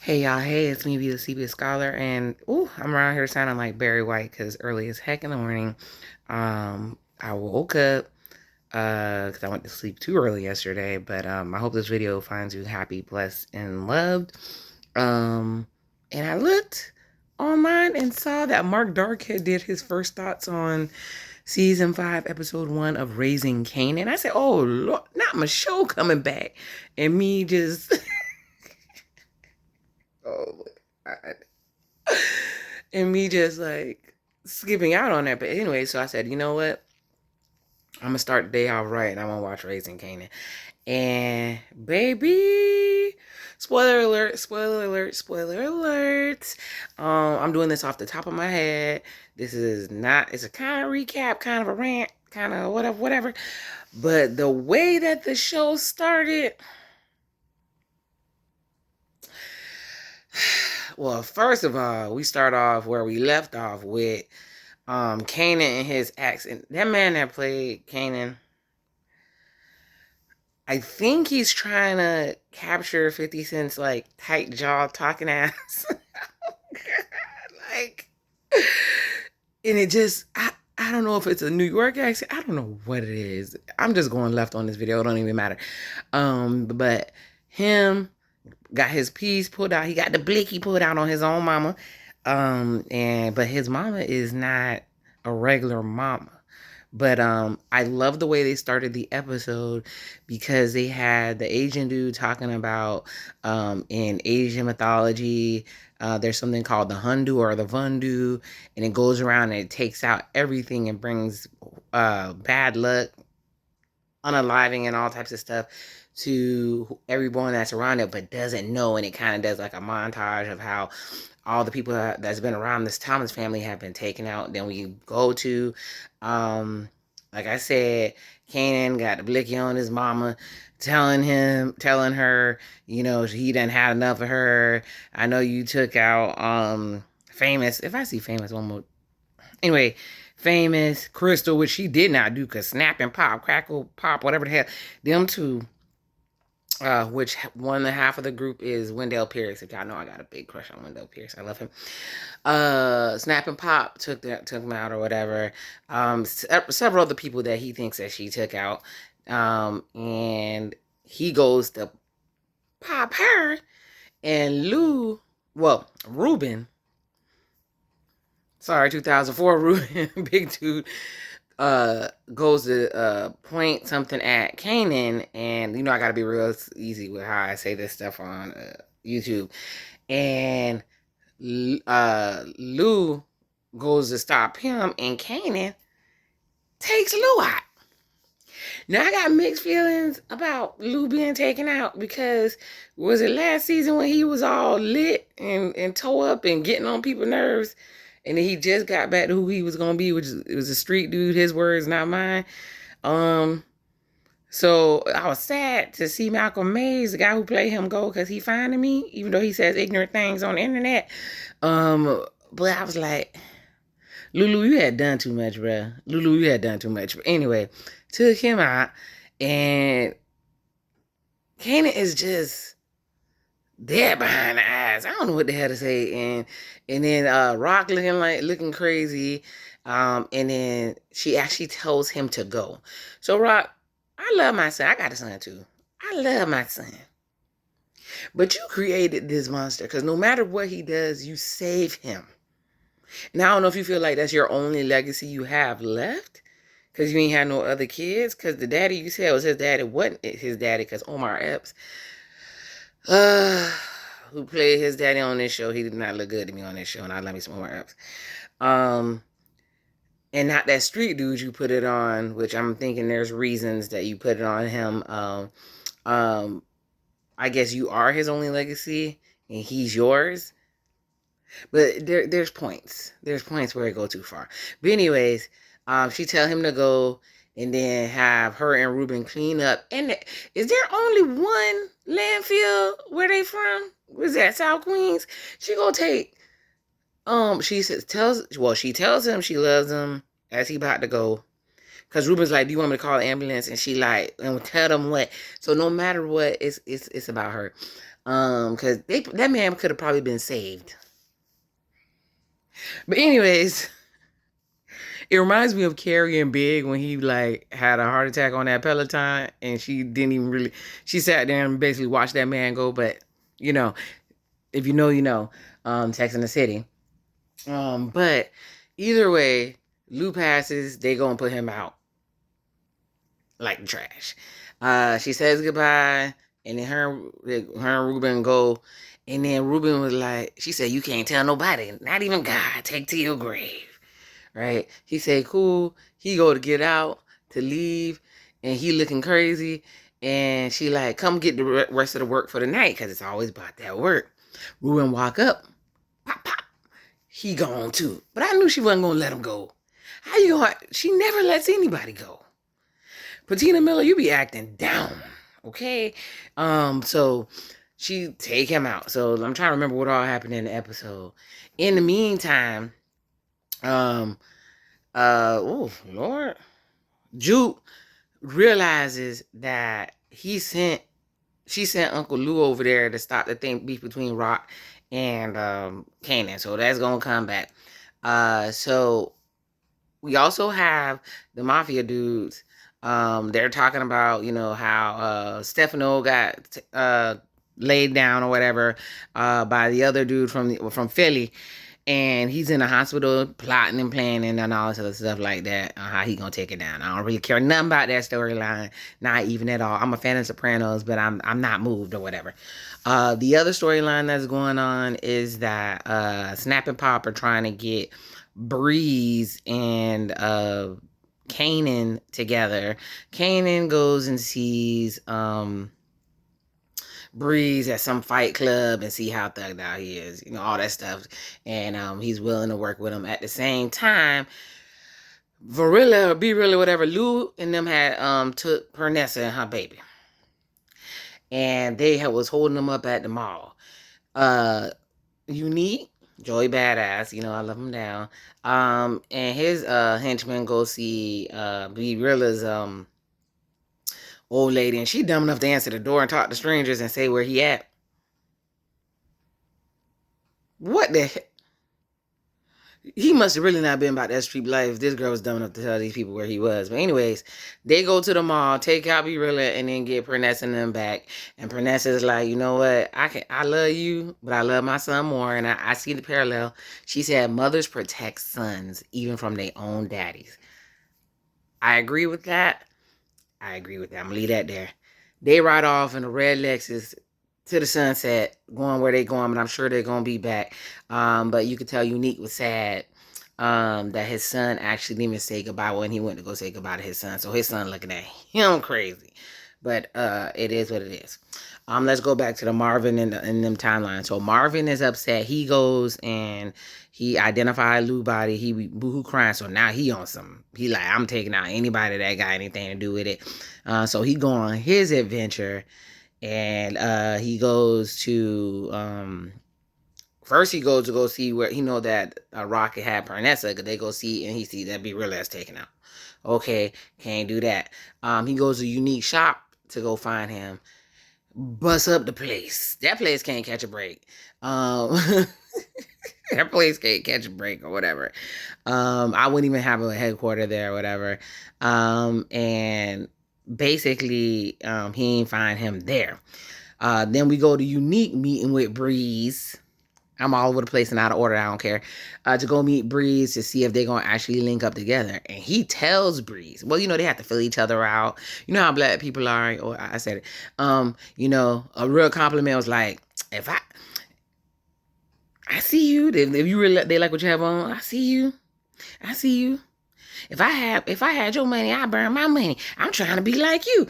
Hey y'all, hey, it's me, the CBS Scholar, and I'm around here sounding like Barry White because early as heck in the morning, I woke up because I went to sleep too early yesterday. But I hope this video finds you happy, blessed, and loved. Um, and I looked online and saw that Mark Darkhead did his first thoughts on season 5, episode 1 of Raising Kanaan. I said, "Oh Lord, not my show coming back," and me just. Oh my God. And me just like skipping out on that. But anyway, so I said, you know what? I'm gonna start the day off right and I'm gonna watch Raising Kanaan. And baby, spoiler alert, spoiler alert, spoiler alert. I'm doing this off the top of my head. This is not, it's a kind of recap, kind of a rant, kind of whatever. But the way that the show started, well, first of all, we start off where we left off with Kanaan and his ex. And that man that played Kanaan, I think he's trying to capture 50 Cent's like tight jaw talking ass. Like, and it just I don't know if it's a New York accent. I don't know what it is. I'm just going left on this video. It don't even matter. But him got his piece pulled out. He got the blicky pulled out on his own mama. But his mama is not a regular mama. But I love the way they started the episode because they had the Asian dude talking about in Asian mythology, there's something called the Hundu or the Vundu, and it goes around and it takes out everything and brings bad luck, unaliving, and all types of stuff to everyone that's around it but doesn't know. And it kind of does like a montage of how all the people that's been around this Thomas family have been taken out. Then we go to like I said, Kanaan got the blicky on his mama, telling her, you know, he done had enough of her. I know you took out Famous. If I see Famous one more, anyway, Famous, Crystal, which she did not do, because Snap and Pop, Crackle, Pop, whatever the hell, them two, which one and a half of the group is Wendell Pierce. If y'all know, I got a big crush on Wendell Pierce. I love him. Snap and Pop took him out or whatever. Several other people that he thinks that she took out. And he goes to pop her, and Ruben, sorry, 2004 Ruben, big dude, goes to point something at Kanaan. And you know I gotta be real easy with how I say this stuff on YouTube. And Lou goes to stop him, and Kanaan takes Lou out. Now I got mixed feelings about Lou being taken out, because was it last season when he was all lit and toe up and getting on people's nerves, and then he just got back to who he was gonna be, which it was a street dude, his words, not mine. So I was sad to see Malcolm Mays, the guy who played him, go, because he finding me, even though he says ignorant things on the internet. But I was like, Lulu, you had done too much, bruh. Lulu, you had done too much. But anyway, took him out, and Kanaan is just dead behind the eyes. I don't know what the hell to say. And then Rock looking crazy. And then she actually tells him to go. So Rock, I love my son. I got a son too. I love my son. But you created this monster, because no matter what he does, you save him. And I don't know if you feel like that's your only legacy you have left, because you ain't had no other kids. Because the daddy you said was his daddy wasn't his daddy, because Omar Epps, who played his daddy on this show, he did not look good to me on this show, and I love me some Omar Epps. And not that street dude you put it on, which I'm thinking there's reasons that you put it on him. I guess you are his only legacy, and he's yours. But there's points. There's points where it go too far. But anyways, she tell him to go, and then have her and Ruben clean up. And is there only one landfill where they from? Was that South Queens? She gonna take. She tells him she loves him as he about to go. Cause Ruben's like, do you want me to call the ambulance? And she like, and tell them what. So no matter what, it's about her. Because that man could have probably been saved. But anyways, it reminds me of Carrie and Big when he like had a heart attack on that Peloton, and she didn't even really. She sat there and basically watched that man go. But you know, if you know, you know. Sex in the City. But either way, Lou passes. They go and put him out like trash. She says goodbye, and then her and Ruben go, and then Ruben was like, she said, "You can't tell nobody, not even God. Take to your grave." Right? He said, "Cool." He go to get out to leave, and he looking crazy, and she like, "Come get the rest of the work for the night, cause it's always about that work." Ruben walk up, pop pop. He gone too, but I knew she wasn't gonna let him go. How you gonna? She never lets anybody go. Patina Miller, you be acting down, okay? So she take him out. So I'm trying to remember what all happened in the episode. In the meantime, oh Lord, Juke realizes that she sent Uncle Lou over there to stop the thing beef between Rock and Kanaan. So that's gonna come back. So we also have the mafia dudes. They're talking about, you know, how Stefano got laid down or whatever by the other dude from Philly, and he's in the hospital plotting and planning and all this other stuff like that. How he gonna take it down? I don't really care nothing about that storyline, not even at all. I'm a fan of Sopranos, but I'm not moved or whatever. The other storyline that's going on is that Snap and Pop are trying to get Breeze and Kanaan together. Kanaan goes and sees Breeze at some fight club and see how thugged out he is, you know, all that stuff. And he's willing to work with him. At the same time, Varilla or B-Rilla, whatever, Lou and them had took Pernessa and her baby. And they was holding them up at the mall. Unique, Joey Badass, you know, I love him down. And his henchman go see B-Rilla's old lady, and she dumb enough to answer the door and talk to strangers and say where he at. What the heck? He must have really not been about that street life. This girl was dumb enough to tell these people where he was. But anyways, they go to the mall, take out B-Rilla, and then get Pernessa and them back. And Pernessa's like, you know what? I love you, but I love my son more. And I see the parallel. She said, mothers protect sons, even from their own daddies. I agree with that. I'm going to leave that there. They ride off in a red Lexus to the sunset, going where they going, but I'm sure they're going to be back. But you could tell Unique was sad that his son actually didn't even say goodbye when he went to go say goodbye to his son. So his son looking at him crazy. But it is what it is. Let's go back to the Marvin and them timeline. So Marvin is upset. He goes and he identified Lou body. He boohoo crying. So now he on some. He like, I'm taking out anybody that got anything to do with it. So he go on his adventure, and he goes to first he goes to go see where he know that Rocket had Pernessa. Cause they go see and he see that B-Rilla taken out. Okay, can't do that. He goes to Unique shop to go find him. Bust up the place. That place can't catch a break. That place can't catch a break or whatever. I wouldn't even have a headquarter there or whatever. And basically, he ain't find him there. Then we go to Unique meeting with Breeze. I'm all over the place and out of order. I don't care. To go meet Breeze to see if they're going to actually link up together. And he tells Breeze, well, you know, they have to fill each other out. You know how black people are. Oh, I said it. You know, a real compliment was like, if I see you, if you really, they like what you have on, I see you. If I had your money, I burn my money. I'm trying to be like you.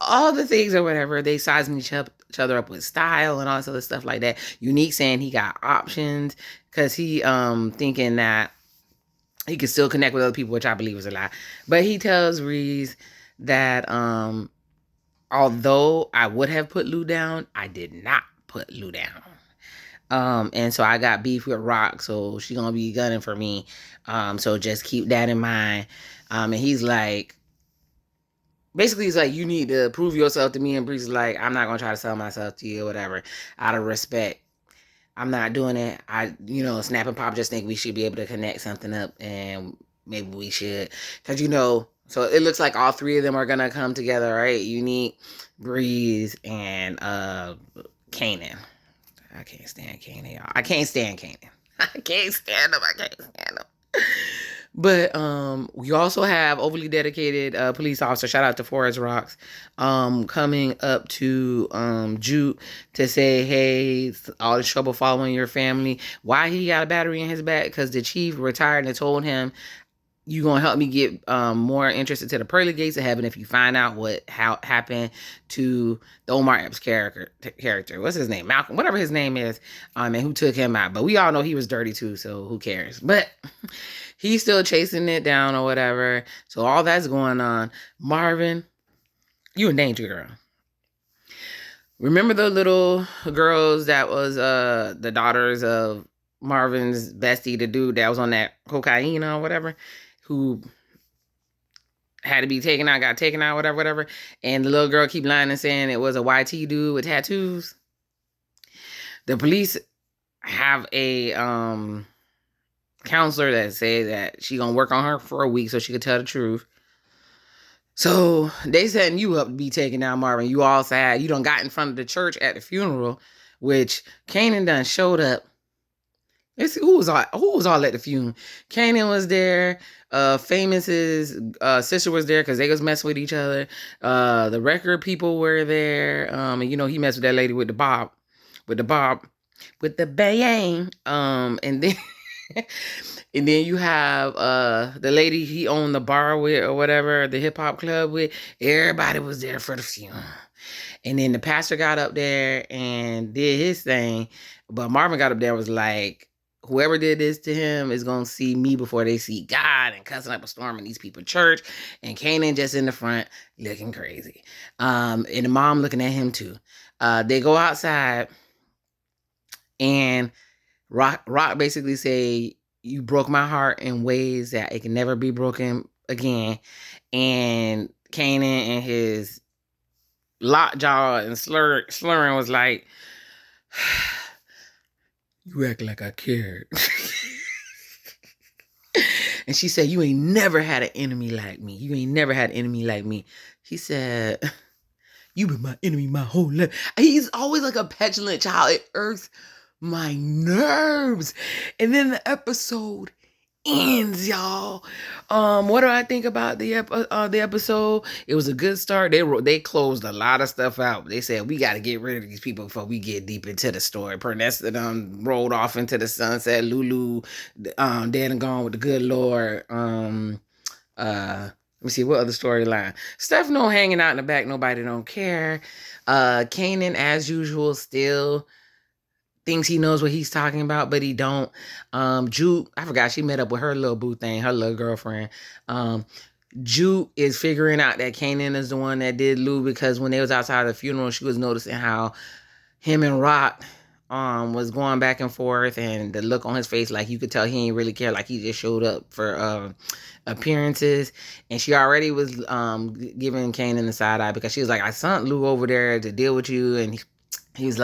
All the things or whatever, they sizing each other up with style and all this other stuff like that. Unique saying he got options because he thinking that he can still connect with other people, which I believe is a lie. But he tells Reese that although I would have put Lou down, I did not put Lou down. And so I got beef with Rock, so she gonna be gunning for me. So just keep that in mind. And he's like, basically he's like, you need to prove yourself to me, and Breeze is like, I'm not gonna try to sell myself to you or whatever, out of respect. I'm not doing it. Snap and Pop just think we should be able to connect something up, and maybe we should. Because, so it looks like all three of them are going to come together, right? Unique, Breeze, and Kanaan. I can't stand Kanaan, y'all. I can't stand Kanaan. I can't stand him. I can't stand him. But we also have overly dedicated police officer, shout out to Forest Rocks, coming up to Juke to say, hey, all this trouble following your family. Why he got a battery in his back? Because the chief retired and told him, you gonna help me get more interested to the pearly gates of heaven if you find out how happened to the Omar Epps character. What's his name? Malcolm, whatever his name is, and who took him out. But we all know he was dirty too, so who cares? But he's still chasing it down or whatever. So all that's going on. Marvin, you in danger, girl. Remember the little girls that was the daughters of Marvin's bestie, the dude that was on that cocaine or whatever, who had to be taken out, got taken out, whatever. And the little girl keep lying and saying it was a YT dude with tattoos. The police have a counselor that said that she gonna work on her for a week so she could tell the truth. So they setting you up to be taken down, Marvin. You all sad. You done got in front of the church at the funeral, which Kanaan done showed up. Who was all at the funeral? Kanaan was there. Famous's sister was there because they was messing with each other. The record people were there. And he messed with that lady with the bob, with the bang. And then and then you have the lady he owned the bar with or whatever, the hip hop club with. Everybody was there for the funeral. And then the pastor got up there and did his thing. But Marvin got up there and was like, whoever did this to him is going to see me before they see God, and cussing up a storm in these people's church. And Kanaan just in the front looking crazy. And the mom looking at him too. They go outside and Rock basically say, you broke my heart in ways that it can never be broken again. And Kanaan and his lockjaw and slurring was like, you act like I cared. And she said, you ain't never had an enemy like me. You ain't never had an enemy like me. He said, you been my enemy my whole life. He's always like a petulant child. It irks my nerves. And then the episode ends, y'all. What do I think about the episode? It was a good start. They closed a lot of stuff out. They said we got to get rid of these people before we get deep into the story. Pernesta rolled off into the sunset. Lulu dead and gone with the good Lord. Let me see, what other storyline? Stefano hanging out in the back. Nobody don't care. Kanaan, as usual, still thinks he knows what he's talking about, but he don't. Juke, I forgot she met up with her little boo thing, her little girlfriend. Juke is figuring out that Kanaan is the one that did Lou, because when they was outside the funeral, she was noticing how him and Rock was going back and forth, and the look on his face, like you could tell he ain't really care, like he just showed up for appearances. And she already was giving Kanaan the side eye, because she was like, I sent Lou over there to deal with you, and he was like,